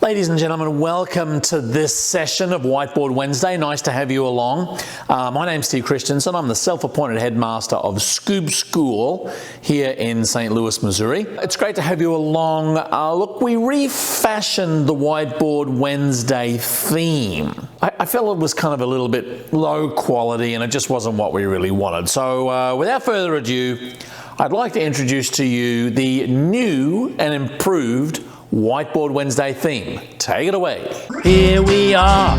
Ladies and gentlemen, welcome to this session of Whiteboard Wednesday. Nice to have you along. My name's Steve Christensen. I'm the self-appointed headmaster of Scoob School here in St. Louis, Missouri. It's great to have you along. Look, we refashioned the Whiteboard Wednesday theme. I felt it was kind of a little bit low quality and it just wasn't what we really wanted. So without further ado, I'd like to introduce to you the new and improved Whiteboard Wednesday theme. Take it away. Here we are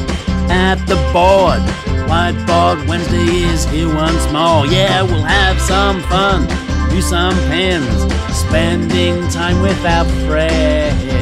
at the board. Whiteboard Wednesday is here once more. Yeah, we'll have some fun, use some pens, spending time with our friends.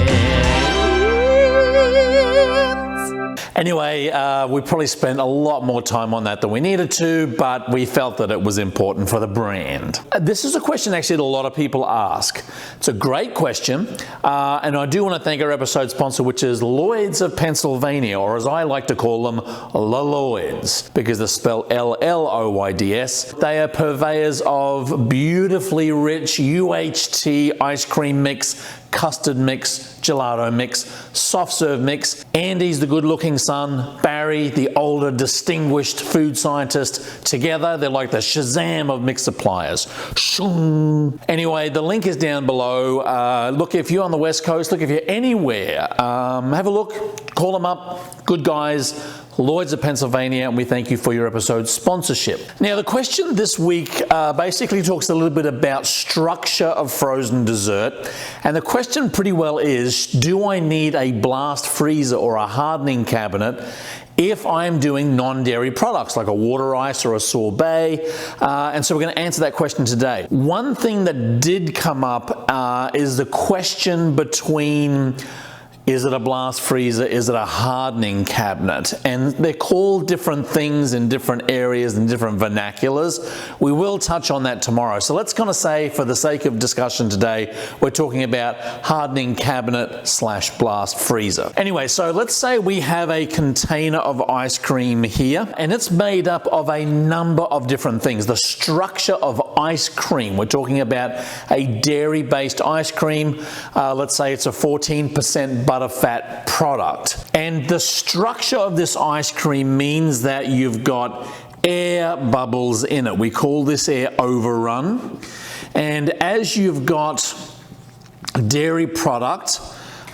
Anyway, we probably spent a lot more time on that than we needed to, but we felt that it was important for the brand. This is a question actually that a lot of people ask. It's a great question, and I do want to thank our episode sponsor, which is Lloyd's of Pennsylvania, or as I like to call them, La Lloyds, because they're spelled L-L-O-Y-D-S. They are purveyors of beautifully rich UHT ice cream mix, custard mix, gelato mix, soft serve mix. Andy's the good-looking son, Barry, the older, distinguished food scientist. Together, they're like the Shazam of mix suppliers. Anyway, the link is down below. Look, if you're on the West Coast, look, if you're anywhere, have a look, call them up. Good guys. Lloyd's of Pennsylvania, and we thank you for your episode sponsorship. Now, the question this week basically talks a little bit about structure of frozen dessert, and the question pretty well is, do I need a blast freezer or a hardening cabinet if I'm doing non-dairy products like a water ice or a sorbet? And so we're going to answer that question today. One thing that did come up is the question between, is it a blast freezer? Is it a hardening cabinet? And they're called different things in different areas and different vernaculars. We will touch on that tomorrow. So let's kind of say, for the sake of discussion today, we're talking about hardening cabinet / blast freezer. Anyway, so let's say we have a container of ice cream here, and it's made up of a number of different things. The structure of ice cream, we're talking about a dairy-based ice cream. Let's say it's a 14% butterfat product. And the structure of this ice cream means that you've got air bubbles in it. We call this air overrun. And as you've got dairy product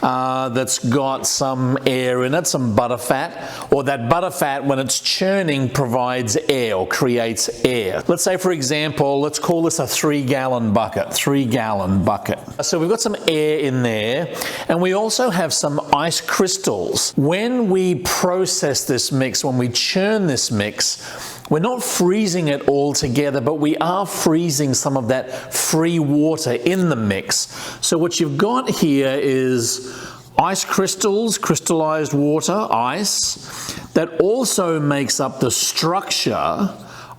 that's got some air in it, some butterfat, or that butterfat, when it's churning, provides air or creates air. Let's say, for example, let's call this a 3-gallon bucket, 3-gallon bucket. So we've got some air in there, and we also have some ice crystals. When we process this mix, when we churn this mix, we're not freezing it all together, but we are freezing some of that free water in the mix. So what you've got here is ice crystals, crystallized water, ice, that also makes up the structure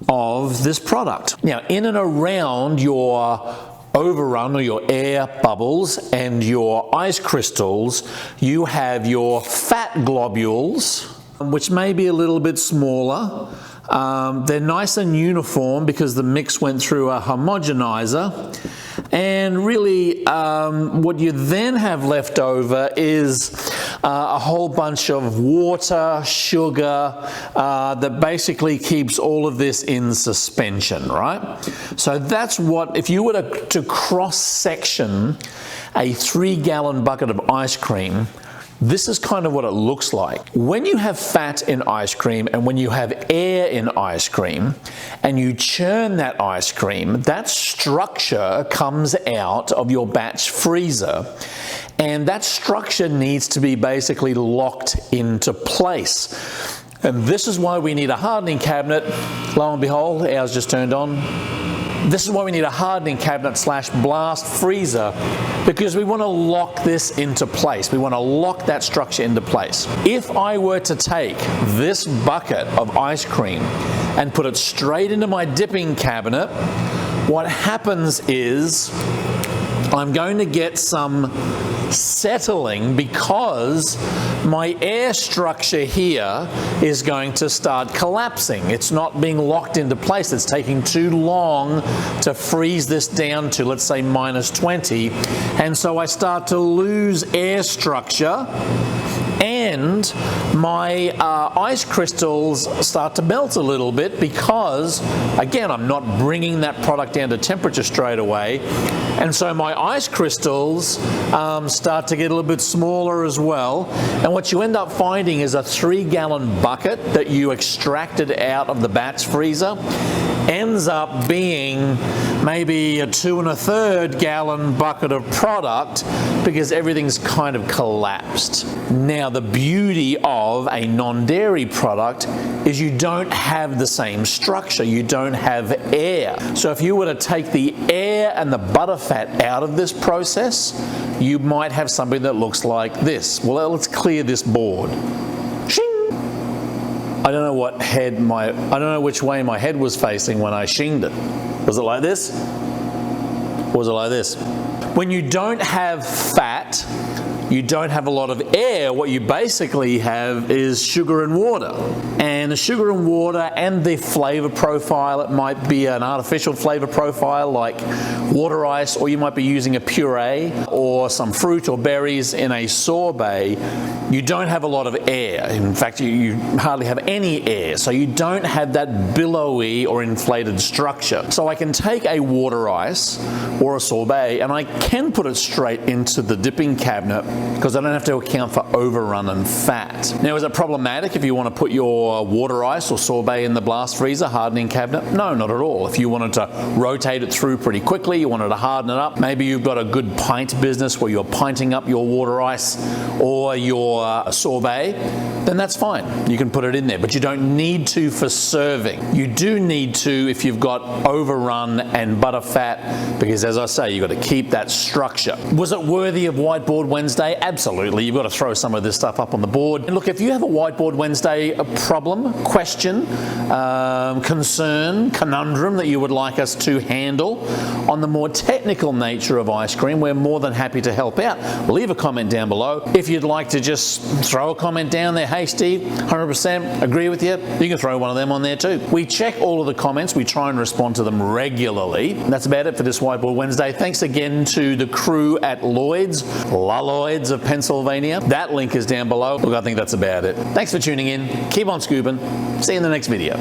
of this product. Now, in and around your overrun or your air bubbles and your ice crystals, you have your fat globules, which may be a little bit smaller. They're nice and uniform because the mix went through a homogenizer. And really, what you then have left over is a whole bunch of water, sugar, that basically keeps all of this in suspension, right? So that's what, if you were to cross-section a 3-gallon bucket of ice cream, this is kind of what it looks like. When you have fat in ice cream and when you have air in ice cream and you churn that ice cream, that structure comes out of your batch freezer, and that structure needs to be basically locked into place. And this is why we need a hardening cabinet. Lo and behold, ours just turned on. This is why we need a hardening cabinet / blast freezer, because we want to lock this into place. We want to lock that structure into place. If I were to take this bucket of ice cream and put it straight into my dipping cabinet, what happens is I'm going to get some settling because my air structure here is going to start collapsing. It's not being locked into place. It's taking too long to freeze this down to, let's say, -20. And so I start to lose air structure, and my ice crystals start to melt a little bit because, again, I'm not bringing that product down to temperature straight away. And so my ice crystals start to get a little bit smaller as well. And what you end up finding is a 3-gallon bucket that you extracted out of the batch freezer ends up being maybe a 2 1/3 gallon bucket of product because everything's kind of collapsed. Now, the beauty of a non-dairy product is you don't have the same structure. You don't have air. So if you were to take the air and the butter fat out of this process, you might have something that looks like this. Well, let's clear this board. I don't know which way my head was facing when I shinged it. Was it like this? Or was it like this? When you don't have fat, you don't have a lot of air. What you basically have is sugar and water. And the sugar and water and the flavor profile, it might be an artificial flavor profile like water ice, or you might be using a puree or some fruit or berries in a sorbet. You don't have a lot of air. In fact, you hardly have any air. So you don't have that billowy or inflated structure. So I can take a water ice or a sorbet and I can put it straight into the dipping cabinet because I don't have to account for overrun and fat. Now, is it problematic if you want to put your water ice or sorbet in the blast freezer hardening cabinet? No, not at all. If you wanted to rotate it through pretty quickly, you wanted to harden it up, maybe you've got a good pint business where you're pinting up your water ice or your sorbet, then that's fine. You can put it in there, but you don't need to for serving. You do need to if you've got overrun and butter fat, because as I say, you've got to keep that structure. Was it worthy of Whiteboard Wednesday? Absolutely. You've got to throw some of this stuff up on the board. And look, if you have a Whiteboard Wednesday problem, question, concern, conundrum that you would like us to handle on the more technical nature of ice cream, we're more than happy to help out. Leave a comment down below. If you'd like to just throw a comment down there, hey Steve, 100% agree with you, you can throw one of them on there too. We check all of the comments. We try and respond to them regularly. And that's about it for this Whiteboard Wednesday. Thanks again to the crew at Lloyd's, La Lloyd's of Pennsylvania. That link is down below. Look, I think that's about it. Thanks for tuning in. Keep on scooping. See you in the next video.